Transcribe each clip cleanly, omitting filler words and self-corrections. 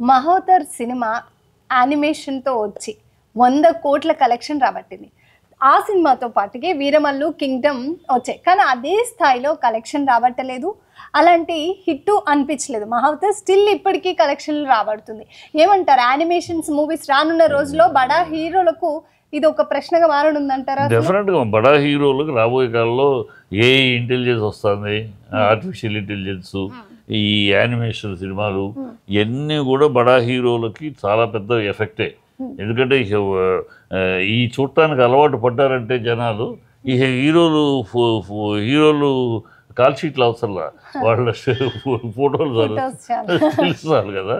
Mahodar cinema యానిమేషన్తో వచ్చి 100 కోట్ల collection రాబట్టింది. ఆ సినిమాతో పాటుగా వీరమల్లు కింగ్డమ్ వచ్చాయి, కానీ అదే స్థాయిలో కలెక్షన్ రాబట్టలేదు. అలాంటి హిట్ అనిపించలేదు. మహోదర్ స్టిల్ ఇప్పటికీ కలెక్షన్లు రాబడుతుంది. ఏమంటారు, యానిమేషన్స్ మూవీస్ రానున్న రోజుల్లో బడా హీరోలకు ఇది ఒక ప్రశ్నగా మారనుందంటారా? డెఫినెట్గా బడా హీరోలకు రాబోయే కాలంలో ఏ ఇంటెలిజెన్స్ వస్తుంది, ఆర్టిఫిషియల్ ఇంటెలిజెన్స్, ఈ యానిమేషన్ సినిమాలు ఇవన్నీ కూడా బడా హీరోలకి చాలా పెద్ద ఎఫెక్టే. ఎందుకంటే ఈ చూడటానికి అలవాటు పడ్డారంటే జనాలు, ఈ హీరోలు కాల్ షీట్లు అవసరంలా, వాళ్ళ ఫోటోలు తెలుస్తారు కదా.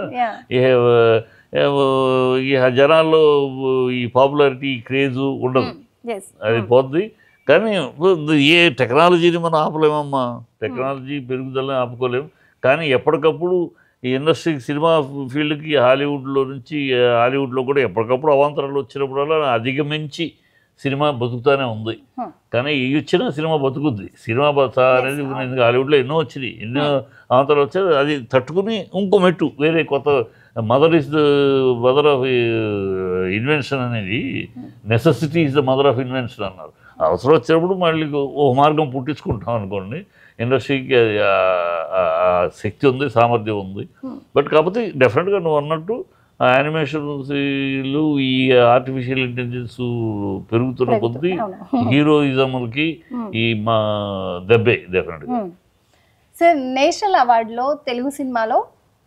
ఈ జనాల్లో ఈ పాపులారిటీ క్రేజు ఉండదు, అది పోద్ది. కానీ ఏ టెక్నాలజీని మనం ఆపలేమమ్మా, టెక్నాలజీ పెరుగుదలని ఆపుకోలేము. కానీ ఎప్పటికప్పుడు ఈ ఇండస్ట్రీ సినిమా ఫీల్డ్కి హాలీవుడ్లో కూడా ఎప్పటికప్పుడు అవాంతరాలు వచ్చినప్పుడల్లా అధిగమించి సినిమా బతుకుతానే ఉంది. కానీ ఈ వచ్చిన సినిమా బతుకుద్ది. సినిమా అనేది హాలీవుడ్లో ఎన్నో వచ్చినాయి, ఎన్నో అవాంతరాలు వచ్చాయి. అది తట్టుకుని ఇంకో మెట్టు వేరే కొత్త మదర్ ఆఫ్ ఇన్వెన్షన్ అనేది, necessity is the mother of invention అన్నారు. అవసరం వచ్చినప్పుడు మళ్ళీ ఓ మార్గం పుట్టించుకుంటాం అనుకోండి. ఇండస్ట్రీకి శక్తి ఉంది, సామర్థ్యం ఉంది. బట్ కాకపోతే డెఫినెట్గా నువ్వు అన్నట్టు యానిమేషన్లు, ఈ ఆర్టిఫిషియల్ ఇంటెలిజెన్స్ పెరుగుతున్న కొద్దీ హీరోయిజంకి ఈ మా దెబ్బే డెఫినెట్గా. సార్, నేషనల్ అవార్డులో తెలుగు సినిమాలో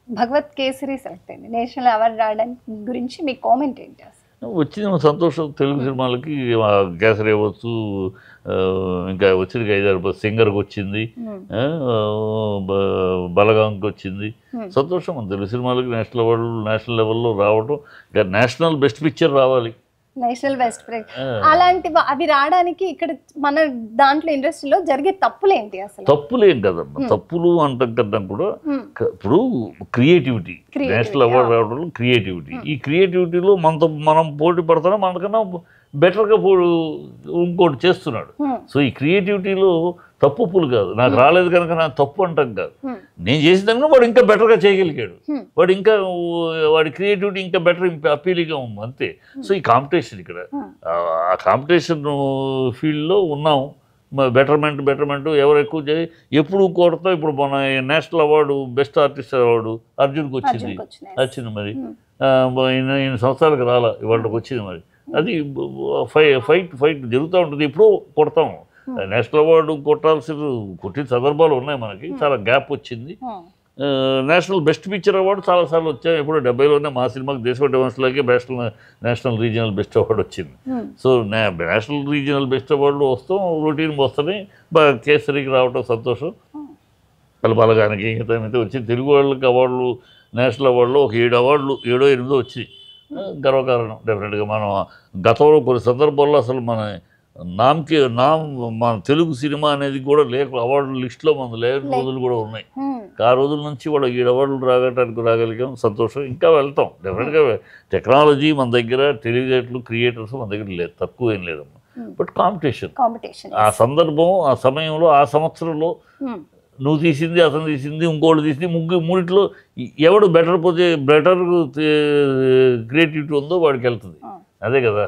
భగవత్ కేసరి సెలెక్ట్ అయింది. నేషనల్ అవార్డు రావడానికి గురించి మీ కామెంట్ ఏంటి? వచ్చిన సంతోషం. తెలుగు సినిమాలకి కేసరి అవ్వచ్చు, ఇంకా వచ్చింది 5-6 సింగర్కి వచ్చింది, బలగాంకి వచ్చింది. సంతోషం. మన తెలుగు సినిమాలకి నేషనల్ లెవెల్లో రావడం, ఇంకా నేషనల్ బెస్ట్ పిక్చర్ రావాలి, నేషనల్ బెస్ట్ పిక్చర్. అలాంటి అవి రావడానికి ఇక్కడ మన దాంట్లో ఇండస్ట్రీలో జరిగే తప్పులేంటి? అసలు తప్పులేం కదమ్మా, తప్పులు అంటాం కదా కూడా. ఇప్పుడు క్రియేటివిటీ, నేషనల్ అవార్డు రావడంలో క్రియేటివిటీ, ఈ క్రియేటివిటీలో మనం పోటీ పడుతున్నాం, మనకన్నా బెటర్గా ఇంకోటి చేస్తున్నాడు. సో ఈ క్రియేటివిటీలో తప్పులు కాదు. నాకు రాలేదు కనుక నాకు తప్పు అంటాం కాదు. నేను చేసిన దానికన్నా వాడు ఇంకా బెటర్గా చేయగలిగాడు, వాడి క్రియేటివిటీ ఇంకా బెటర్ అపీలింగ్గా ఉంది, అంతే. సో ఈ కాంపిటీషన్, ఇక్కడ ఆ కాంపిటీషన్ ఫీల్డ్లో ఉన్నాం. బెటర్మెంట్ ఎవరు ఎక్కువ చేయి ఎప్పుడు కొడతాం. ఇప్పుడు మన national award best artist award అర్జున్కి వచ్చింది మరి. ఇన్ని సంవత్సరాలకు రాలా, ఇవాళకి వచ్చింది మరి. అది ఫైట్ జరుగుతూ ఉంటుంది. ఎప్పుడూ కొడతాం. నేషనల్ అవార్డు కొట్టిన సందర్భాలు ఉన్నాయి మనకి, చాలా గ్యాప్ వచ్చింది. నేషనల్ బెస్ట్ పిక్చర్ అవార్డు చాలాసార్లు వచ్చాయి. ఎప్పుడు 70లోనే మా సినిమాకి దేశపట్టి వంశలాగే నేషనల్ రీజనల్ బెస్ట్ అవార్డు వచ్చింది. సో నేషనల్ రీజనల్ బెస్ట్ అవార్డులు వస్తాం, రొటీన్ వస్తాయి. కేసరికి రావటం సంతోషం. బలగానికి అయితే వచ్చింది. తెలుగు వాళ్ళకి అవార్డులు, నేషనల్ అవార్డులో ఒక 7 అవార్డులు 7-8 వచ్చినాయి. గర్వకారణం డెఫినెట్గా. మనం గతంలో కొన్ని సందర్భాల్లో అసలు మన తెలుగు సినిమా అనేది కూడా అవార్డుల లిస్టులో మన లేని రోజులు కూడా ఉన్నాయి. ఆ రోజుల నుంచి కూడా 7 అవార్డులు రాగలిగాం, సంతోషం. ఇంకా వెళ్తాం డెఫినెట్గా. టెక్నాలజీ మన దగ్గర, తెలివితేటలు, క్రియేటర్స్ మన దగ్గర లేదు, తక్కువ ఏం లేదమ్మా. బట్ కాంపిటీషన్, ఆ సందర్భం, ఆ సమయంలో, ఆ సంవత్సరంలో నువ్వు తీసింది, అతను తీసింది, ఇంకోళ్ళు తీసింది, మూడిట్లో ఎవడు బెటర్ క్రియేటివిటీ ఉందో వాడికి వెళ్తుంది. అదే కదా.